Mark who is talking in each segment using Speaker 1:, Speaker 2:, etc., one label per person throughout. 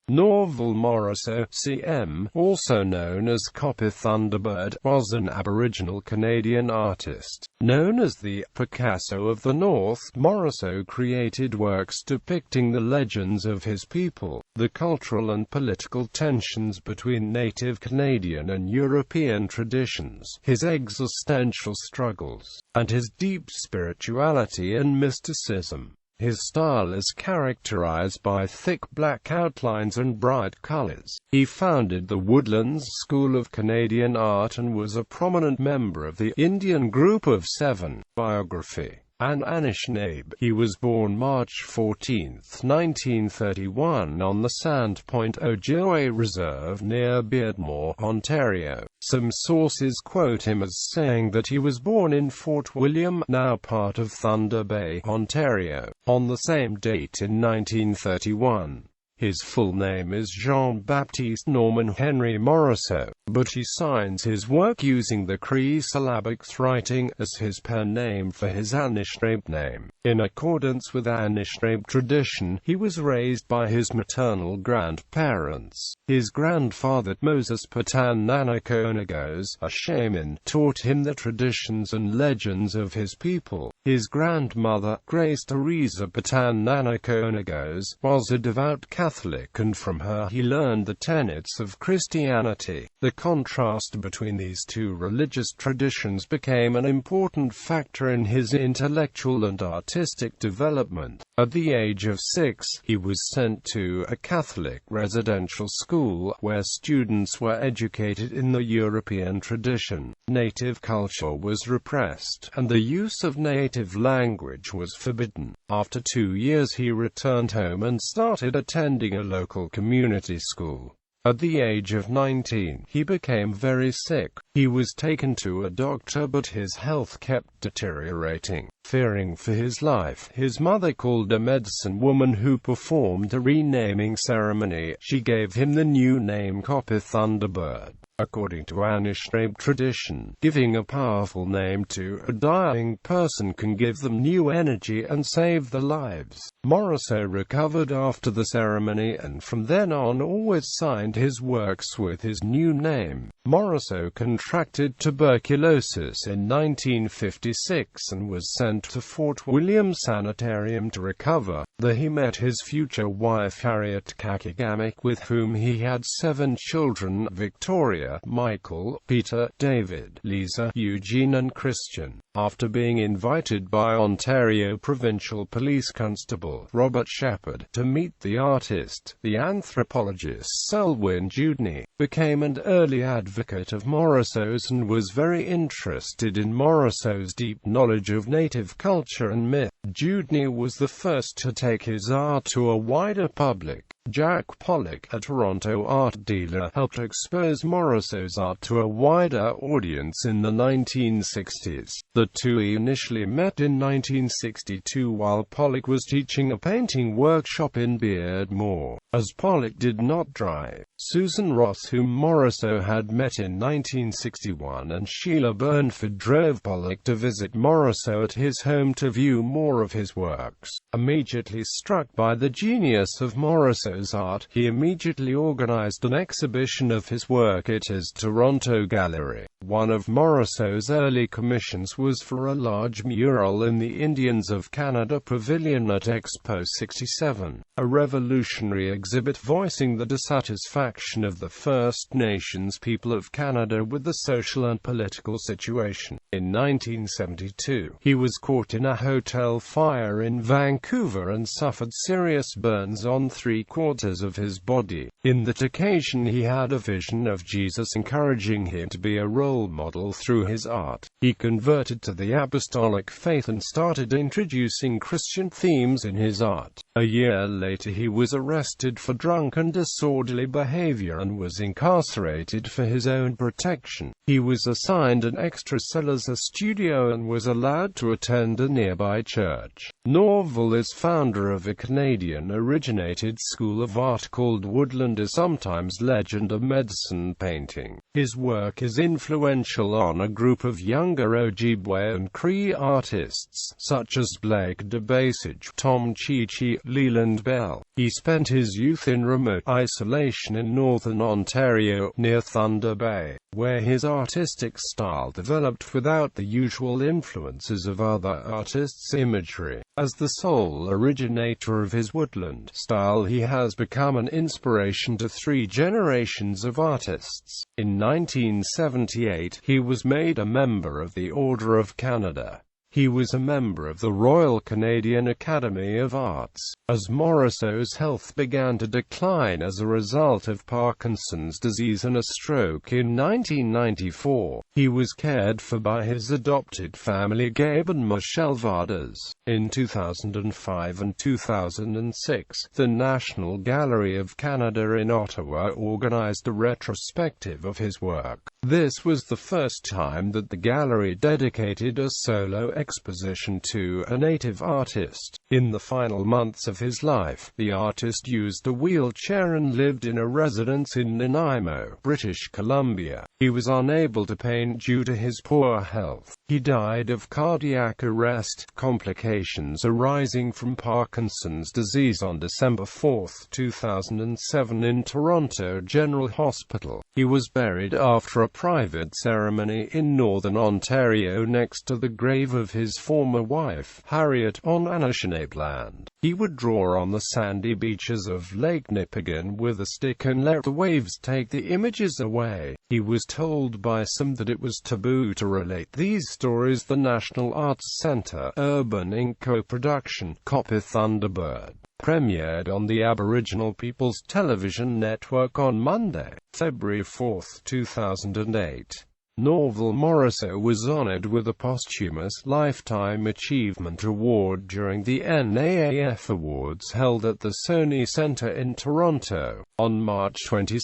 Speaker 1: Norval Morrisseau, CM, also known as Copper Thunderbird, was an Aboriginal Canadian artist. Known as the Picasso of the North, Morrisseau created works depicting the legends of his people, the cultural and political tensions between native Canadian and European traditions, his existential struggles, and his deep spirituality and mysticism. His style is characterized by thick black outlines and bright colors. He founded the Woodlands School of Canadian Art and was a prominent member of the Indian Group of Seven. Biography. An Anishinaabe. He was born March 14, 1931 on the Sandpoint Ojibwe Reserve near Beardmore, Ontario. Some sources quote him as saying that he was born in Fort William, now part of Thunder Bay, Ontario, on the same date in 1931. His full name is Jean-Baptiste Norman Henry Morrisseau, but he signs his work using the Cree syllabic writing as his pen name for his Anishinaabe name. In accordance with Anishinaabe tradition, he was raised by his maternal grandparents. His grandfather, Moses Patan Nanakonagos, a shaman, taught him the traditions and legends of his people. His grandmother, Grace Teresa Patan Nanakonagos, was a devout Catholic, and from her he learned the tenets of Christianity. The contrast between these two religious traditions became an important factor in his intellectual and artistic development. At the age of 6, he was sent to a Catholic residential school, where students were educated in the European tradition. Native culture was repressed, and the use of native language was forbidden. After 2 years he returned home and started attending a local community school. At the age of 19, he became very sick. He was taken to a doctor, but his health kept deteriorating. Fearing for his life, his mother called a medicine woman who performed a renaming ceremony. She gave him the new name Copper Thunderbird. According to Anishinaabe tradition, giving a powerful name to a dying person can give them new energy and save their lives. Morrisseau recovered after the ceremony, and from then on always signed his works with his new name. Morrisseau contracted tuberculosis in 1956 and was sent to Fort William Sanitarium to recover. There he met his future wife Harriet Kakigamick, with whom he had 7 children: Victoria, Michael, Peter, David, Lisa, Eugene and Christian. After being invited by Ontario Provincial Police Constable Robert Shepherd to meet the artist, the anthropologist Selwyn Dewdney became an early advocate of Morrisseau's and was very interested in Morrisseau's deep knowledge of native culture and myth. Dewdney was the first to take his art to a wider public. Jack Pollock, a Toronto art dealer, helped expose Morrisseau's art to a wider audience in the 1960s. The two initially met in 1962 while Pollock was teaching a painting workshop in Beardmore. As Pollock did not drive, Susan Ross, whom Morrisseau had met in 1961, and Sheila Burnford drove Pollock to visit Morrisseau at his home to view more of his works. Immediately struck by the genius of Morrisseau's art, he immediately organized an exhibition of his work at his Toronto gallery. One of Morrisseau's early commissions was for a large mural in the Indians of Canada Pavilion at Expo 67, a revolutionary exhibit voicing the dissatisfaction of the First Nations people of Canada with the social and political situation. In 1972, he was caught in a hotel fire in Vancouver and suffered serious burns on 3/4 of his body. In that occasion he had a vision of Jesus encouraging him to be a role model through his art. He converted to the apostolic faith and started introducing Christian themes in his art. A year later he was arrested for drunk and disorderly behavior and was incarcerated for his own protection. He was assigned an extra cell as a studio and was allowed to attend a nearby church. Norval is founder of a Canadian-originated school school of art called Woodland is sometimes legend of medicine painting. His work is influential on a group of younger Ojibwe and Cree artists, such as Blake DeBasage, Tom Chi-Chi, Leland Bell. He spent his youth in remote isolation in northern Ontario, near Thunder Bay, where his artistic style developed without the usual influences of other artists' imagery. As the sole originator of his woodland style, he has become an inspiration to 3 generations of artists. In 1978, he was made a member of the Order of Canada. He was a member of the Royal Canadian Academy of Arts. As Morrisseau's health began to decline as a result of Parkinson's disease and a stroke in 1994, he was cared for by his adopted family Gabe and Michelle Vardas. In 2005 and 2006, the National Gallery of Canada in Ottawa organized a retrospective of his work. This was the first time that the gallery dedicated a solo exposition to a Native artist. In the final months of his life, the artist used a wheelchair and lived in a residence in Nanaimo, British Columbia. He was unable to paint due to his poor health. He died of cardiac arrest, complications arising from Parkinson's disease, on December 4, 2007 in Toronto General Hospital. He was buried after a private ceremony in northern Ontario next to the grave of his former wife, Harriet, on Anishinaabe land. He would draw on the sandy beaches of Lake Nipigon with a stick and let the waves take the images away. He was told by some that it was taboo to relate these stories. The National Arts Centre Urban Inc. co-production, Copper Thunderbird, premiered on the Aboriginal People's Television Network on Monday, February 4, 2008. Norval Morrisseau was honored with a posthumous Lifetime Achievement Award during the NAAF Awards held at the Sony Centre in Toronto, on March 22,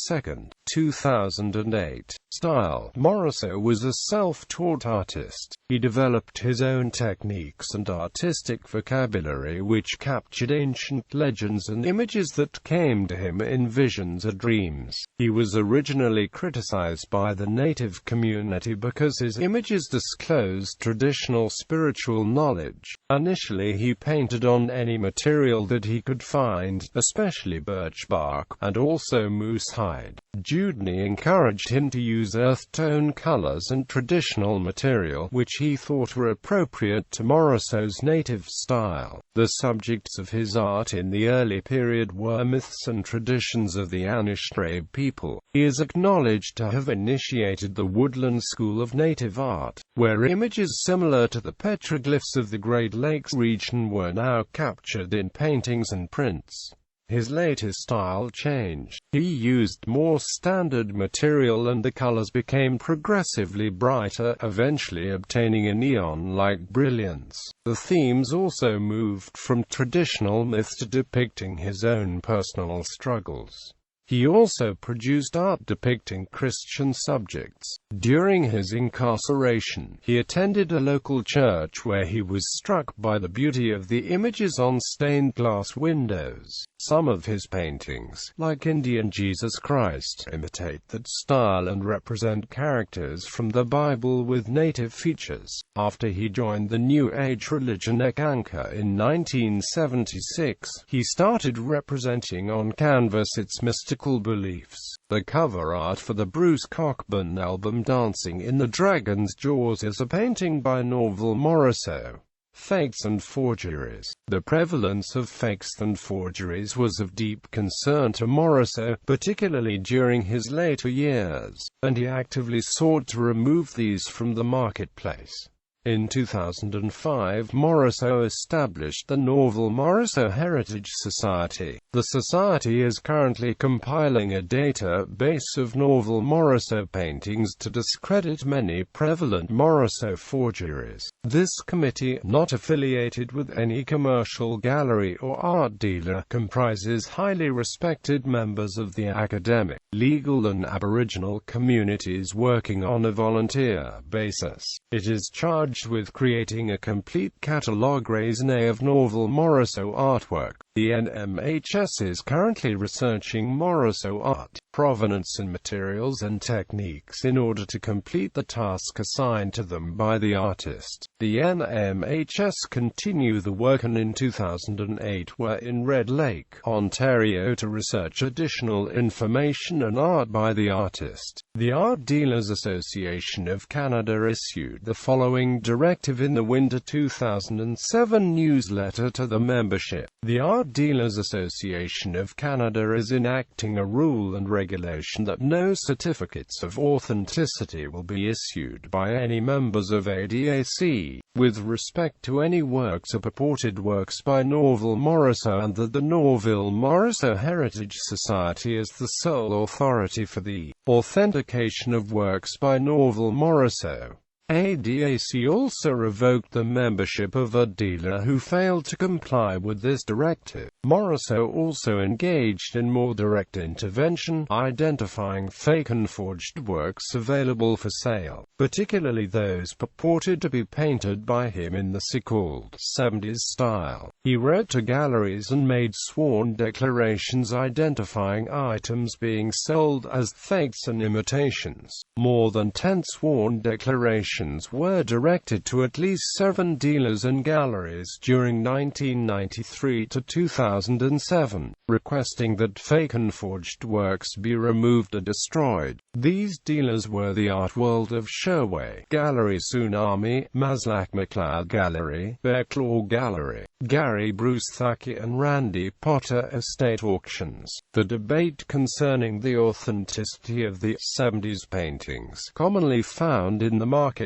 Speaker 1: 2008. Style: Morrisseau was a self-taught artist. He developed his own techniques and artistic vocabulary which captured ancient legends and images that came to him in visions or dreams. He was originally criticized by the Native community because his images disclosed traditional spiritual knowledge. Initially he painted on any material that he could find, especially birch bark, and also moose hide. Dewdney encouraged him to use earth tone colors and traditional material, which he thought were appropriate to Morrisseau's native style. The subjects of his art in the early period were myths and traditions of the Anishinaabe people. He is acknowledged to have initiated the Woodlands School of Native Art, where images similar to the petroglyphs of the Great Lakes region were now captured in paintings and prints. His later style changed. He used more standard material and the colors became progressively brighter, eventually obtaining a neon-like brilliance. The themes also moved from traditional myths to depicting his own personal struggles. He also produced art depicting Christian subjects. During his incarceration, he attended a local church where he was struck by the beauty of the images on stained glass windows. Some of his paintings, like Indian Jesus Christ, imitate that style and represent characters from the Bible with native features. After he joined the New Age religion Ekanka in 1976, he started representing on canvas its mystical beliefs. The cover art for the Bruce Cockburn album Dancing in the Dragon's Jaws is a painting by Norval Morrisseau. Fakes and forgeries. The prevalence of fakes and forgeries was of deep concern to Morrisseau, particularly during his later years, and he actively sought to remove these from the marketplace. In 2005, Morrisseau established the Norval Morrisseau Heritage Society. The society is currently compiling a database of Norval Morrisseau paintings to discredit many prevalent Morrisseau forgeries. This committee, not affiliated with any commercial gallery or art dealer, comprises highly respected members of the academic, legal and Aboriginal communities working on a volunteer basis. It is charged with creating a complete catalogue raisonné of Norval Morrisseau artwork. The NMHS is currently researching Morrisseau art, provenance and materials and techniques in order to complete the task assigned to them by the artist. The NMHS continue the work and in 2008 were in Red Lake, Ontario to research additional information and art by the artist. The Art Dealers Association of Canada issued the following directive in the winter 2007 newsletter to the membership. The Art Dealers Association of Canada is enacting a rule and regulation that no certificates of authenticity will be issued by any members of ADAC, with respect to any works or purported works by Norval Morrisseau, and that the Norval Morrisseau Heritage Society is the sole authority for the authentication of works by Norval Morrisseau. ADAC also revoked the membership of a dealer who failed to comply with this directive. Morrisseau also engaged in more direct intervention, identifying fake and forged works available for sale, particularly those purported to be painted by him in the so-called 70s style. He wrote to galleries and made sworn declarations identifying items being sold as fakes and imitations. More than 10 sworn declarations were directed to at least 7 dealers and galleries during 1993 to 2007, requesting that fake and forged works be removed or destroyed. These dealers were the Art World of Sherway Gallery, Tsunami, Maslach McLeod Gallery, Bear Claw Gallery, Gary Bruce Thackey and Randy Potter Estate Auctions. The debate concerning the authenticity of the 70s paintings, commonly found in the marketplace,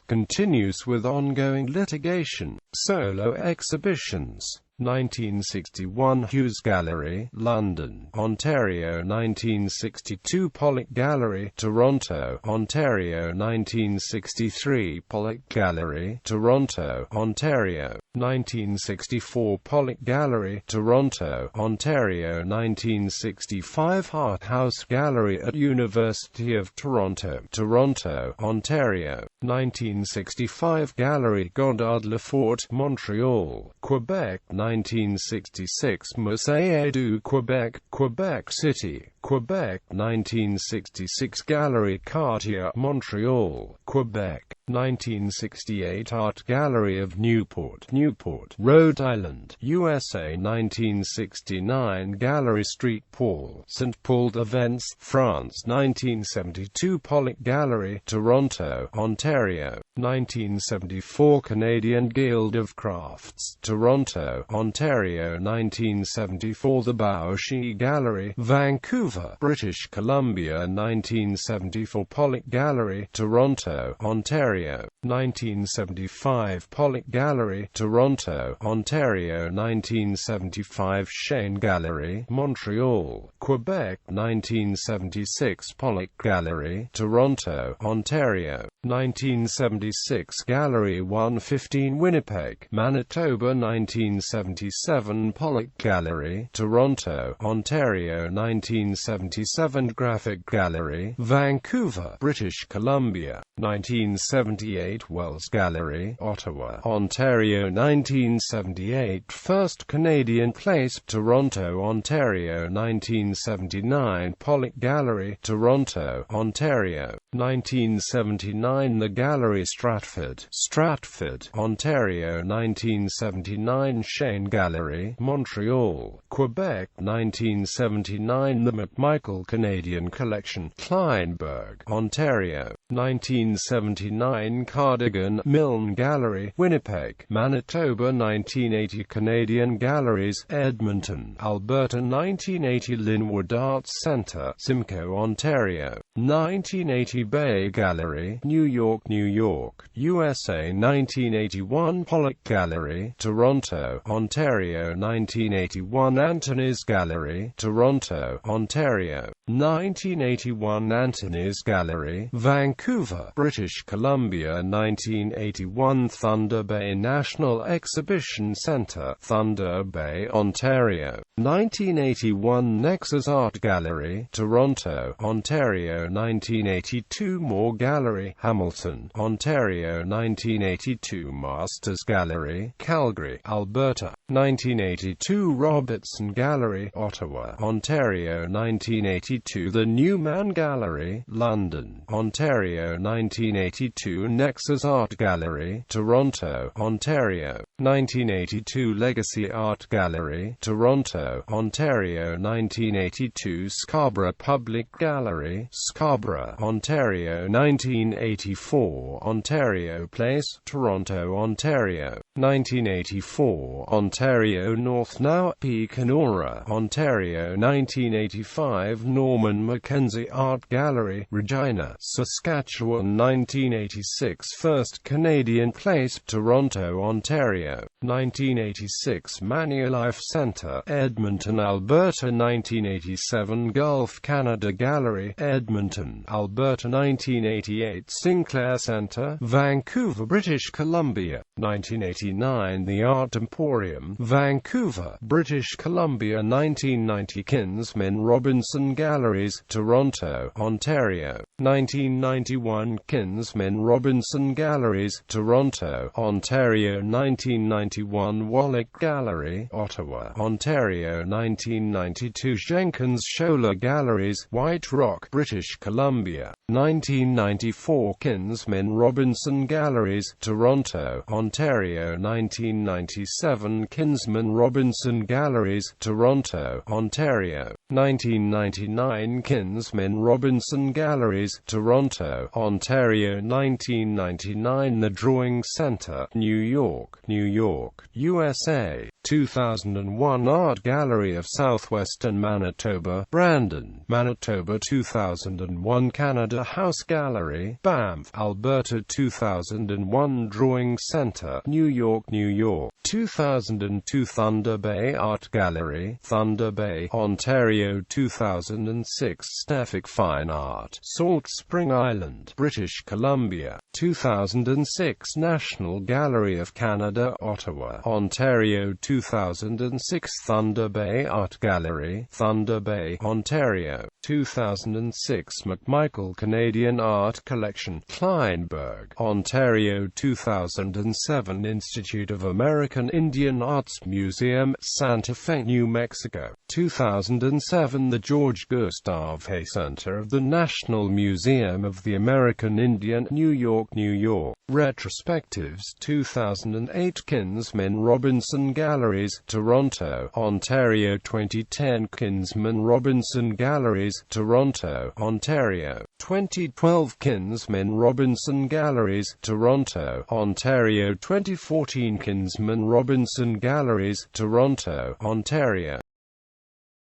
Speaker 1: continues with ongoing litigation. Solo exhibitions. 1961 Hughes Gallery, London, Ontario. 1962 Pollock Gallery, Toronto, Ontario. 1963 Pollock Gallery, Toronto, Ontario. 1964 Pollock Gallery, Toronto, Ontario. 1965 Hart House Gallery at University of Toronto, Toronto, Ontario. 1965 Gallery Godard Lefort, Montreal, Quebec. 1966 Musée du Québec, Quebec City, Quebec. 1966 Gallery Cartier, Montreal, Quebec. 1968 Art Gallery of Newport, Newport, Rhode Island, USA. 1969 Gallery Street Paul, St. Paul de Vence, France. 1972 Pollock Gallery, Toronto, Ontario. 1974 Canadian Guild of Crafts, Toronto, Ontario. 1974 The Bao-Shi Gallery, Vancouver, British Columbia. 1974 Pollock Gallery, Toronto, Ontario. 1975 Pollock Gallery, Toronto, Ontario. 1975 Shane Gallery, Montreal, Quebec. 1976 Pollock Gallery, Toronto, Ontario. 1976 Gallery 115 Winnipeg, Manitoba. 1977 Pollock Gallery, Toronto, Ontario. 1977 Graphic Gallery, Vancouver, British Columbia. 1978 Wells Gallery, Ottawa, Ontario. 1978 First Canadian Place, Toronto, Ontario. 1979 Pollock Gallery, Toronto, Ontario. 1979 The Gallery Stratford, Stratford, Ontario. 1979 Shane Gallery, Montreal, Quebec. 1979 The McMichael Canadian Collection, Kleinburg, Ontario. 1979 Cardigan Milne Gallery, Winnipeg, Manitoba. 1980 Canadian Galleries, Edmonton, Alberta. 1980 Linwood Arts Centre, Simcoe, Ontario. 1980 Bay Gallery, New York, New York, USA. 1981 Pollock Gallery, Toronto, Ontario. 1981 Antony's Gallery, Toronto, Ontario. 1981 Antony's Gallery, Vancouver, British Columbia. 1981 Thunder Bay National Exhibition Centre, Thunder Bay, Ontario. 1981 Nexus Art Gallery, Toronto, Ontario. 1982 1982 Moore Gallery, Hamilton, Ontario. 1982 Masters Gallery, Calgary, Alberta. 1982 Robertson Gallery, Ottawa, Ontario. 1982 The Newman Gallery, London, Ontario. 1982 Nexus Art Gallery, Toronto, Ontario. 1982 Legacy Art Gallery, Toronto, Ontario. 1982 Scarborough Public Gallery, Scarborough, Ontario. 1984 Ontario Place, Toronto, Ontario. 1984 Ontario North Now, P. Kenora, Ontario. 1985 Norman Mackenzie Art Gallery, Regina, Saskatchewan. 1986 First Canadian Place, Toronto, Ontario. 1986 Manulife Centre, Edmonton, Alberta. 1987 Gulf Canada Gallery, Edmonton, Alberta. 1988 Sinclair Centre, Vancouver, British Columbia. 1989 The Art Emporium, Vancouver, British Columbia. 1990 Kinsman Robinson Galleries, Toronto, Ontario. 1991 Kinsman Robinson Galleries, Toronto, Ontario. 1991 Wallach Gallery, Ottawa, Ontario. 1992 Jenkins Scholar Galleries, White Rock, British Columbia. 1994 Kinsman Robinson Galleries, Toronto, Ontario. 1997 Kinsman Robinson Galleries, Toronto, Ontario. 1999 Kinsman Robinson Galleries, Toronto, Ontario. 1999 The Drawing Center, New York, New York, USA. 2001 Art Gallery of Southwestern Manitoba, Brandon, Manitoba. 2001 Canada House Gallery, Banff, Alberta. 2001 Drawing Center, New York, New York. 2002 Thunder Bay Art Gallery, Thunder Bay, Ontario. 2006 Stefik Fine Art, Salt Spring Island, British Columbia. 2006 National Gallery of Canada, Ottawa, Ontario. 2006 Thunder Bay Art Gallery, Thunder Bay, Ontario. 2006 McMichael Canadian Art Collection, Kleinburg, Ontario. 2007 Institute of American Indian Arts Museum, Santa Fe, New Mexico. 2007 The George Gustav Hay Center of the National Museum of the American Indian, New York, New York. Retrospectives 2008 Kinsman Robinson Galleries, Toronto, Ontario. 2010 Kinsman Robinson Galleries, Toronto, Ontario. 2012 Kinsman Robinson Galleries, Toronto, Ontario. 2014 Kinsman Robinson Galleries, Toronto, Ontario.